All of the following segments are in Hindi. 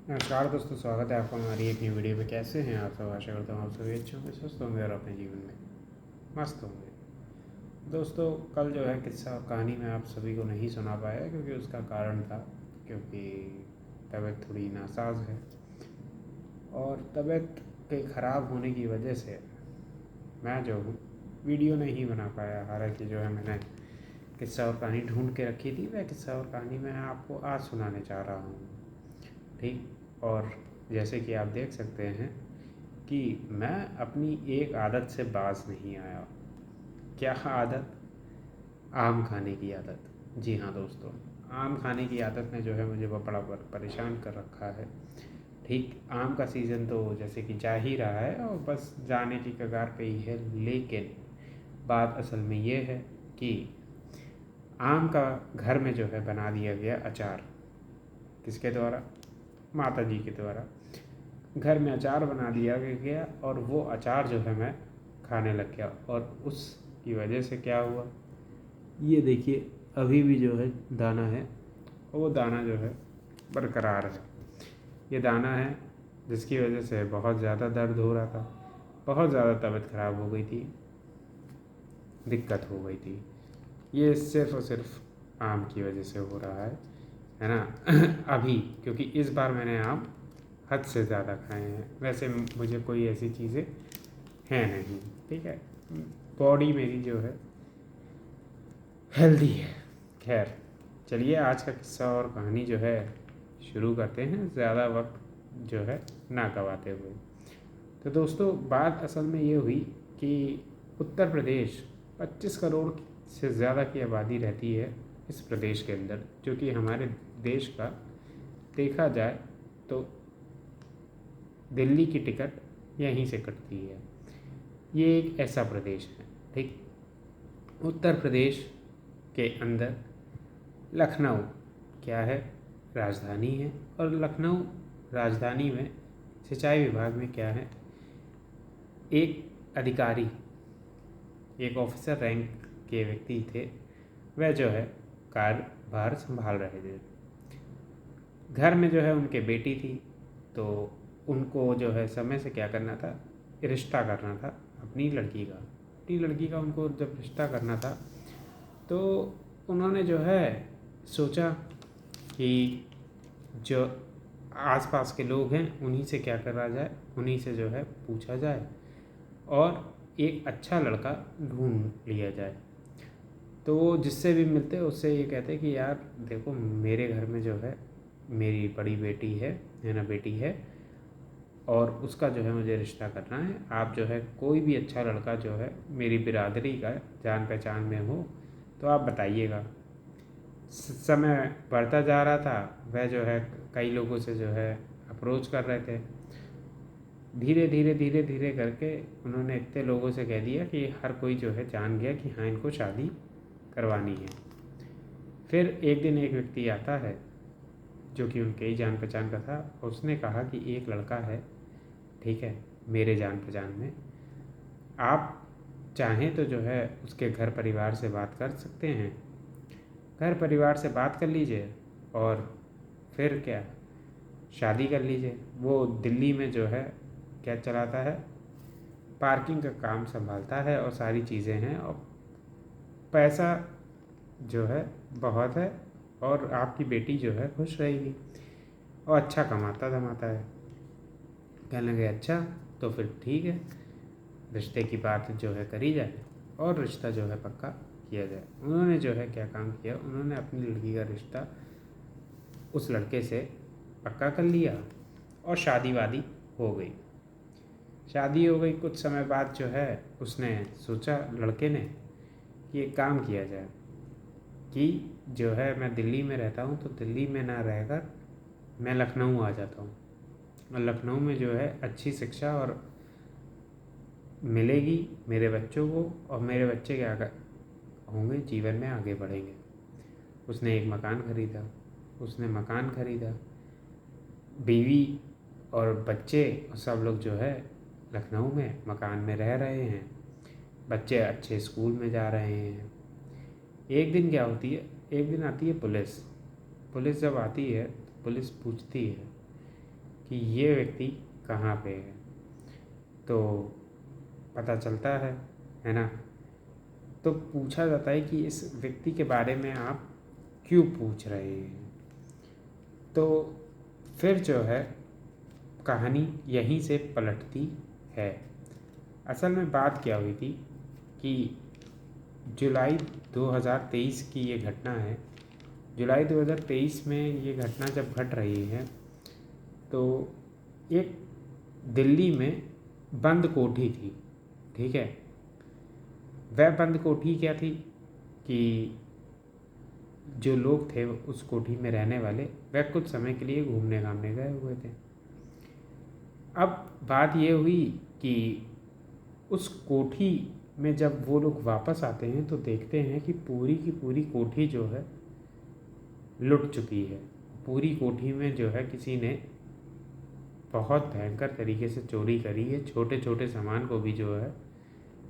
नमस्कार दोस्तों, स्वागत है आपका हमारी एक नई वीडियो में। कैसे हैं आप सब? आशा करता हूँ आप सभी अच्छे होंगे, स्वस्थ होंगे और अपने जीवन में मस्त होंगे। दोस्तों, कल जो है किस्सा और कहानी मैं आप सभी को नहीं सुना पाया क्योंकि उसका कारण था क्योंकि तबीयत थोड़ी नासाज है और तबीयत के ख़राब होने की वजह से मैं जो हूँ वीडियो नहीं बना पाया। हालांकि जो है मैंने किस्सा और कहानी ढूंढ के रखी थी, वह किस्सा और कहानी मैं आपको आज सुनाने चाह रहा हूँ। ठीक। और जैसे कि आप देख सकते हैं कि मैं अपनी एक आदत से बाज नहीं आया। क्या आदत? आम खाने की आदत। जी हाँ दोस्तों, आम खाने की आदत ने जो है मुझे बड़ा परेशान कर रखा है। ठीक, आम का सीज़न तो जैसे कि जा ही रहा है और बस जाने की कगार पे ही है, लेकिन बात असल में ये है कि आम का घर में जो है बना दिया गया अचार। किसके द्वारा? माता जी के द्वारा घर में अचार बना दिया गया और वो अचार जो है मैं खाने लग गया। और उसकी वजह से क्या हुआ, ये देखिए, अभी भी जो है दाना है और वो दाना जो है बरकरार है। ये दाना है जिसकी वजह से बहुत ज़्यादा दर्द हो रहा था, बहुत ज़्यादा तबीयत ख़राब हो गई थी, दिक्कत हो गई थी। ये सिर्फ़ और सिर्फ आम की वजह से हो रहा है ना। अभी क्योंकि इस बार मैंने आम हद से ज़्यादा खाए हैं। वैसे मुझे कोई ऐसी चीज़ें हैं नहीं, ठीक है, बॉडी मेरी जो है हेल्दी है। खैर, चलिए आज का किस्सा और कहानी जो है शुरू करते हैं, ज़्यादा वक्त जो है ना गवाते हुए। तो दोस्तों, बात असल में ये हुई कि उत्तर प्रदेश 25 करोड़ से ज़्यादा की आबादी रहती है इस प्रदेश के अंदर, जो कि हमारे देश का देखा जाए तो दिल्ली की टिकट यहीं से कटती है। ये एक ऐसा प्रदेश है। ठीक, उत्तर प्रदेश के अंदर लखनऊ क्या है? राजधानी है। और लखनऊ राजधानी में सिंचाई विभाग में क्या है? एक अधिकारी, एक ऑफिसर रैंक के व्यक्ति थे, वह जो है कार्यभार संभाल रहे थे। घर में जो है उनके बेटी थी, तो उनको जो है समय से क्या करना था, रिश्ता करना था अपनी लड़की का उनको जब रिश्ता करना था तो उन्होंने जो है सोचा कि जो आसपास के लोग हैं उन्हीं से क्या करा जाए, उन्हीं से जो है पूछा जाए और एक अच्छा लड़का ढूंढ लिया जाए। तो वो जिससे भी मिलते उससे ये कहते कि यार देखो, मेरे घर में जो है मेरी बड़ी बेटी है ना, बेटी है, और उसका जो है मुझे रिश्ता करना है। आप जो है कोई भी अच्छा लड़का जो है मेरी बिरादरी का जान पहचान में हो तो आप बताइएगा। समय बढ़ता जा रहा था, वह जो है कई लोगों से जो है अप्रोच कर रहे थे। धीरे धीरे करके उन्होंने इतने लोगों से कह दिया कि हर कोई जो है जान गया कि हाँ, इनको शादी करवानी है। फिर एक दिन एक व्यक्ति आता है जो कि उनके ही जान पहचान का था। उसने कहा कि एक लड़का है, ठीक है, मेरे जान पहचान में, आप चाहें तो जो है उसके घर परिवार से बात कर सकते हैं। घर परिवार से बात कर लीजिए और फिर क्या, शादी कर लीजिए। वो दिल्ली में जो है क्या चलाता है, पार्किंग का काम संभालता है और सारी चीज़ें हैं और पैसा जो है बहुत है और आपकी बेटी जो है खुश रहेगी और अच्छा कमाता धमाता है। कहने लगे अच्छा, तो फिर ठीक है, रिश्ते की बात जो है करी जाए और रिश्ता जो है पक्का किया जाए। उन्होंने जो है क्या काम किया, उन्होंने अपनी लड़की का रिश्ता उस लड़के से पक्का कर लिया और शादी वादी हो गई। शादी हो गई, कुछ समय बाद जो है उसने सोचा, लड़के ने, कि एक काम किया जाए कि जो है मैं दिल्ली में रहता हूँ तो दिल्ली में ना रहकर मैं लखनऊ आ जाता हूँ और लखनऊ में जो है अच्छी शिक्षा और मिलेगी मेरे बच्चों को और मेरे बच्चे क्या होंगे, जीवन में आगे बढ़ेंगे। उसने एक मकान खरीदा। उसने मकान खरीदा, बीवी और बच्चे और सब लोग जो है लखनऊ में मकान में रह रहे हैं। बच्चे अच्छे स्कूल में जा रहे हैं। एक दिन क्या होती है, एक दिन आती है पुलिस। पुलिस जब आती है तो पुलिस पूछती है कि ये व्यक्ति कहाँ पे है। तो पता चलता है ना। तो पूछा जाता है कि इस व्यक्ति के बारे में आप क्यों पूछ रहे हैं। तो फिर जो है कहानी यहीं से पलटती है। असल में बात क्या हुई थी कि जुलाई 2023 की ये घटना है। जुलाई 2023 में ये घटना जब घट रही है तो एक दिल्ली में बंद कोठी थी, ठीक है। वह बंद कोठी क्या थी कि जो लोग थे उस कोठी में रहने वाले, वह कुछ समय के लिए घूमने घामने गए हुए थे। अब बात ये हुई कि उस कोठी में जब वो लोग वापस आते हैं तो देखते हैं कि पूरी की पूरी कोठी जो है लुट चुकी है। पूरी कोठी में जो है किसी ने बहुत भयंकर तरीके से चोरी करी है। छोटे छोटे सामान को भी जो है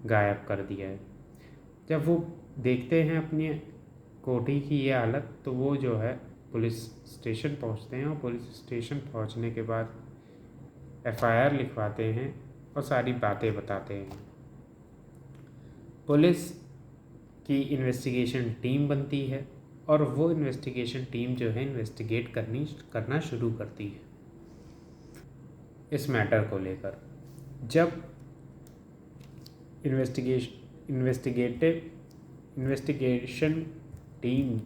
गायब कर दिया है। जब वो देखते हैं अपनी कोठी की ये हालत तो वो जो है पुलिस स्टेशन पहुंचते हैं और पुलिस स्टेशन पहुंचने के बाद एफआईआर लिखवाते हैं और सारी बातें बताते हैं। पुलिस की इन्वेस्टिगेशन टीम बनती है और वो इन्वेस्टिगेशन टीम जो है इन्वेस्टिगेट करना शुरू करती है इस मैटर को लेकर। जब इन्वेस्टिगेशन टीम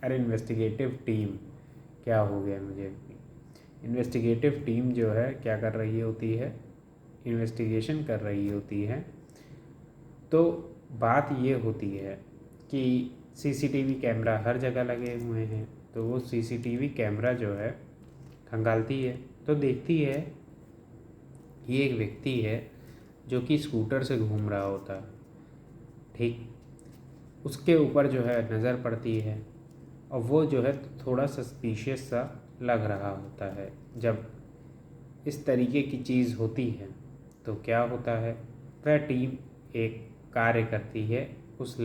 इन्वेस्टिगेटिव टीम क्या हो गया मुझे। इन्वेस्टिगेटिव टीम जो है क्या कर रही होती है, इन्वेस्टिगेशन कर रही होती है। तो बात ये होती है कि सीसीटीवी कैमरा हर जगह लगे हुए हैं। तो वो सीसीटीवी कैमरा जो है खंगालती है तो देखती है ये एक व्यक्ति है जो कि स्कूटर से घूम रहा होता है, ठीक। उसके ऊपर जो है नज़र पड़ती है और वो जो है थोड़ा सस्पिशियस सा लग रहा होता है। जब इस तरीके की चीज़ होती है तो क्या होता है, वह टीम एक कार्य करती है, उस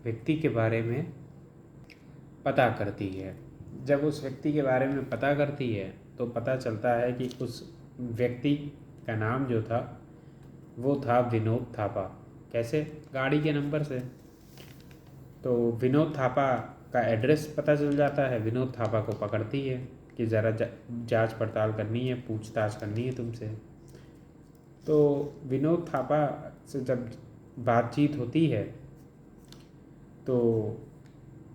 व्यक्ति के बारे में पता करती है। जब उस व्यक्ति के बारे में पता करती है तो पता चलता है कि उस व्यक्ति का नाम जो था वो था विनोद थापा। कैसे? गाड़ी के नंबर से। तो विनोद थापा का एड्रेस पता चल जाता है। विनोद थापा को पकड़ती है कि ज़रा जांच पड़ताल करनी है, पूछताछ करनी है तुमसे। तो विनोद थापा से जब बातचीत होती है तो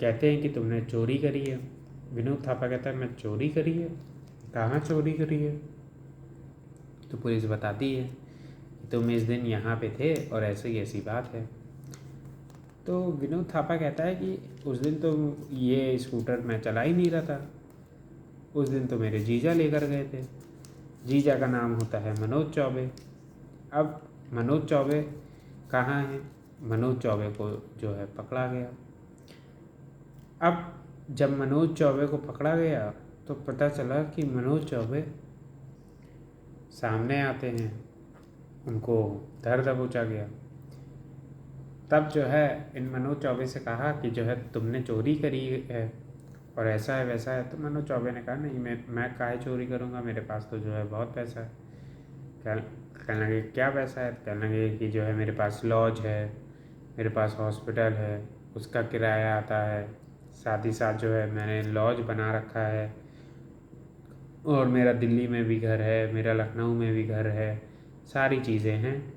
कहते हैं कि तुमने चोरी करी है। विनोद थापा कहता है मैं चोरी करी है? कहाँ चोरी करी है? तो पुलिस बताती है कि तुम इस दिन यहाँ पे थे और ऐसी बात है। तो विनोद थापा कहता है कि उस दिन तो ये स्कूटर मैं चला ही नहीं रहा था, उस दिन तो मेरे जीजा लेकर गए थे। जीजा का नाम होता है मनोज चौबे। अब मनोज चौबे कहाँ हैं? मनोज चौबे को जो है पकड़ा गया। अब जब मनोज चौबे को पकड़ा गया तो पता चला कि मनोज चौबे सामने आते हैं, उनको धर दबोचा गया। तब जो है इन मनोज चौबे से कहा कि जो है तुमने चोरी करी है और ऐसा है वैसा है। तो मनोज चौबे ने कहा नहीं, मैं काहे चोरी करूँगा, मेरे पास तो जो है बहुत पैसा है। कहने लगे क्या पैसा है? कहने लगे कि जो है मेरे पास लॉज है, मेरे पास हॉस्पिटल है, उसका किराया आता है, साथ ही साथ जो है मैंने लॉज बना रखा है और मेरा दिल्ली में भी घर है, मेरा लखनऊ में भी घर है, सारी चीज़ें हैं।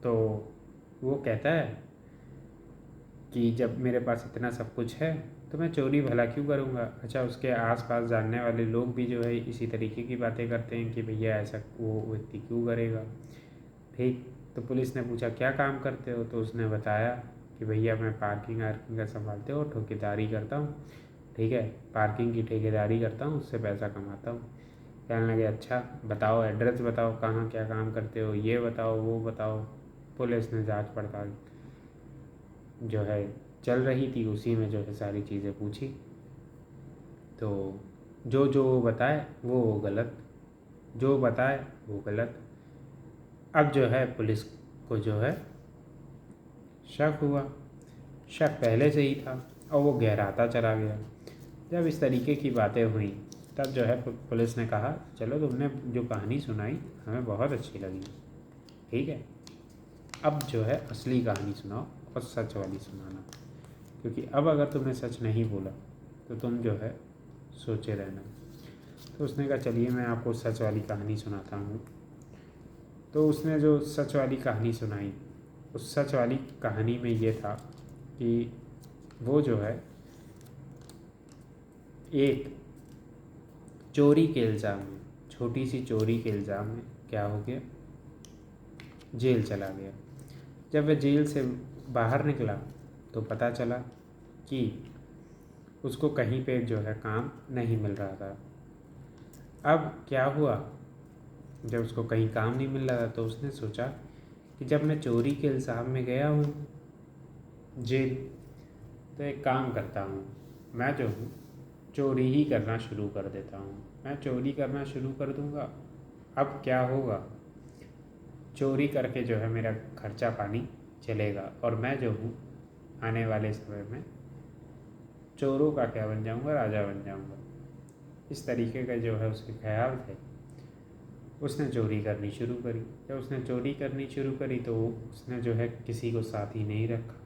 तो वो कहता है कि जब मेरे पास इतना सब कुछ है तो मैं चोरी भला क्यों करूँगा। अच्छा, उसके आसपास जानने वाले लोग भी जो है इसी तरीके की बातें करते हैं कि भैया ऐसा वो व्यक्ति क्यों करेगा, ठीक। तो पुलिस ने पूछा क्या काम करते हो? तो उसने बताया कि भैया मैं पार्किंग वार्किंग का संभालते हो, ठेकेदारी करता हूँ, ठीक है, पार्किंग की ठेकेदारी करता हूँ, उससे पैसा कमाता हूँ। कहने लगे अच्छा बताओ, एड्रेस बताओ, कहाँ क्या काम करते हो, ये बताओ वो बताओ। पुलिस ने जांच पड़ताल जो है चल रही थी, उसी में जो है सारी चीज़ें पूछी। तो जो जो बताए वो गलत, जो बताए वो गलत। अब जो है पुलिस को जो है शक हुआ, शक पहले से ही था और वो गहराता चला गया। जब इस तरीके की बातें हुई तब जो है पुलिस ने कहा चलो तुमने जो कहानी सुनाई हमें बहुत अच्छी लगी, ठीक है, अब जो है असली कहानी सुनाओ और सच वाली सुनाना, क्योंकि अब अगर तुमने सच नहीं बोला तो तुम जो है सोचे रहना। तो उसने कहा चलिए मैं आपको सच वाली कहानी सुनाता हूँ। तो उसने जो सच वाली कहानी सुनाई, उस सच वाली कहानी में ये था कि वो जो है एक चोरी के इल्ज़ाम में, छोटी सी चोरी के इल्ज़ाम में क्या हो गया, जेल चला गया। जब वह जेल से बाहर निकला तो पता चला कि उसको कहीं पे जो है काम नहीं मिल रहा था। अब क्या हुआ, जब उसको कहीं काम नहीं मिल रहा था तो उसने सोचा कि जब मैं चोरी के इल्ज़ाम में गया हूँ जेल, तो एक काम करता हूँ, मैं जो हूँ चोरी ही करना शुरू कर देता हूँ। मैं चोरी करना शुरू कर दूँगा। अब क्या होगा, चोरी करके जो है मेरा खर्चा पानी चलेगा और मैं जो हूँ आने वाले समय में चोरों का क्या बन जाऊँगा, राजा बन जाऊँगा। इस तरीके का जो है उसके ख्याल थे। उसने चोरी करनी शुरू करी। जब उसने चोरी करनी शुरू करी तो उसने जो है किसी को साथी नहीं रखा।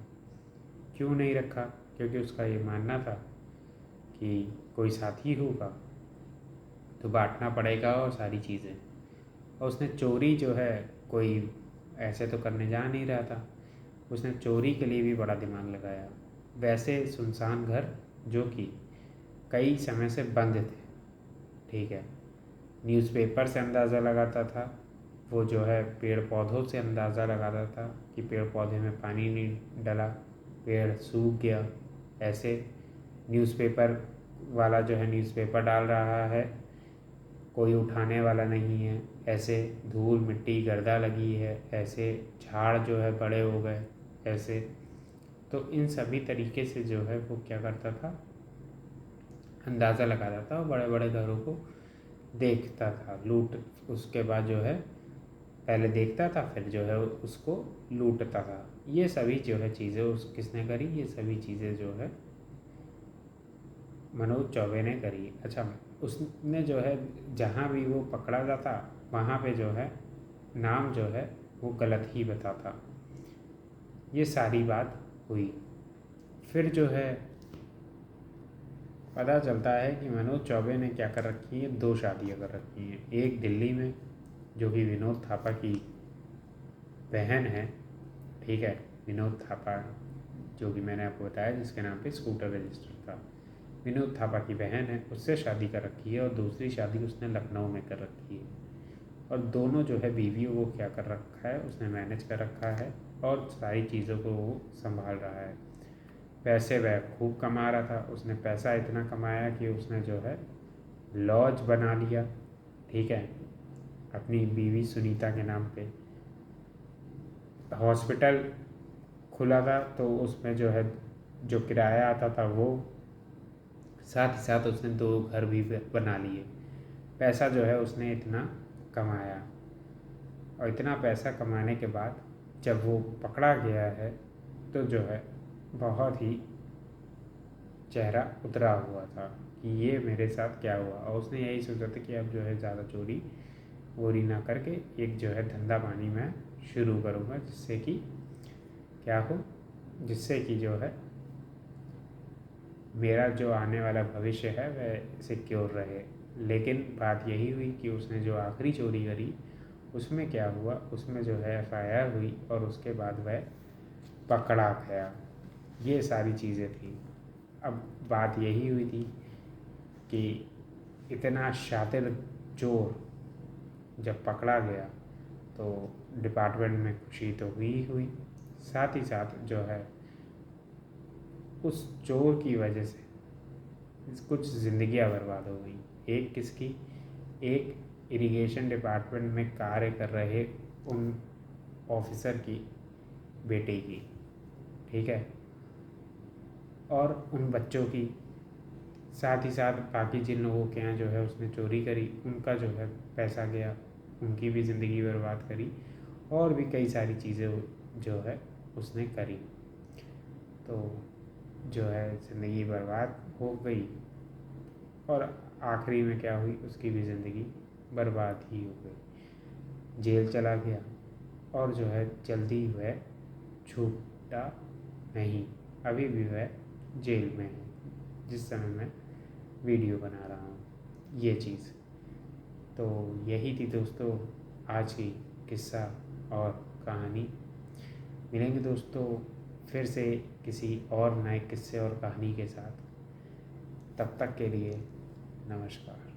क्यों नहीं रखा, क्योंकि उसका ये मानना था कि कोई साथी होगा तो बांटना पड़ेगा और सारी चीज़ें। और उसने चोरी जो है कोई ऐसे तो करने जा नहीं रहा था, उसने चोरी के लिए भी बड़ा दिमाग लगाया। वैसे सुनसान घर जो कि कई समय से बंद थे, ठीक है, न्यूज़पेपर से अंदाज़ा लगाता था, वो जो है पेड़ पौधों से अंदाज़ा लगाता था कि पेड़ पौधे में पानी नहीं डला, पेड़ सूख गया, ऐसे न्यूज़पेपर वाला जो है न्यूज़पेपर डाल रहा है, कोई उठाने वाला नहीं है, ऐसे धूल मिट्टी गर्दा लगी है, ऐसे झाड़ जो है बड़े हो गए, ऐसे। तो इन सभी तरीके से जो है वो क्या करता था, अंदाज़ा लगाता था और बड़े बड़े घरों को देखता था, लूट, उसके बाद जो है पहले देखता था फिर जो है उसको लूटता था। ये सभी जो है चीज़ें उस किसने करी, ये सभी चीज़ें जो है मनोज चौबे ने करी। अच्छा, उसने जो है जहाँ भी वो पकड़ा जाता वहाँ पे जो है नाम जो है वो गलत ही बताता। ये सारी बात हुई। फिर जो है पता चलता है कि मनोज चौबे ने क्या कर रखी है, 2 शादियाँ कर रखी हैं। एक दिल्ली में जो कि विनोद थापा की बहन है, ठीक है, विनोद थापा जो कि मैंने आपको बताया जिसके नाम पे स्कूटर रजिस्टर था, विनोद थापा की बहन है, उससे शादी कर रखी है। और दूसरी शादी उसने लखनऊ में कर रखी है। और दोनों जो है बीवियों को क्या कर रखा है, उसने मैनेज कर रखा है और सारी चीज़ों को वो संभाल रहा है। पैसे वह खूब कमा रहा था। उसने पैसा इतना कमाया कि उसने जो है लॉज बना लिया, ठीक है, अपनी बीवी सुनीता के नाम पे। हॉस्पिटल खुला था तो उसमें जो है जो किराया आता था वो, साथ ही साथ उसने 2 घर भी बना लिए। पैसा जो है उसने इतना कमाया और इतना पैसा कमाने के बाद जब वो पकड़ा गया है तो जो है बहुत ही चेहरा उतरा हुआ था कि ये मेरे साथ क्या हुआ। और उसने यही सोचा था कि अब जो है ज़्यादा चोरी वोरी ना करके एक जो है धंधा पानी मैं शुरू करूँगा जिससे कि क्या हो, जिससे कि जो है मेरा जो आने वाला भविष्य है वह सिक्योर रहे। लेकिन बात यही हुई कि उसने जो आखिरी चोरी करी उसमें क्या हुआ, उसमें जो है FIR हुई और उसके बाद वह पकड़ा गया। ये सारी चीज़ें थी। अब बात यही हुई थी कि इतना शातिर चोर जब पकड़ा गया तो डिपार्टमेंट में खुशी तो हुई हुई, साथ ही साथ जो है उस चोर की वजह से कुछ ज़िंदगियां बर्बाद हो गई। एक किसकी, एक इरिगेशन डिपार्टमेंट में कार्य कर रहे उन ऑफिसर की बेटे की, ठीक है, और उन बच्चों की, साथ ही साथ बाकी जिन लोगों के यहाँ जो है उसने चोरी करी उनका जो है पैसा गया, उनकी भी ज़िंदगी बर्बाद करी और भी कई सारी चीज़ें जो है उसने करी। तो जो है ज़िंदगी बर्बाद हो गई और आखिरी में क्या हुई, उसकी भी ज़िंदगी बर्बाद ही हो गई। जेल चला गया और जो है जल्दी वह छूटा नहीं, अभी भी वह जेल में है जिस समय मैं वीडियो बना रहा हूँ ये चीज़। तो यही थी दोस्तों आज की किस्सा और कहानी। मिलेंगे दोस्तों फिर से किसी और नए किस्से और कहानी के साथ। तब तक के लिए नमस्कार।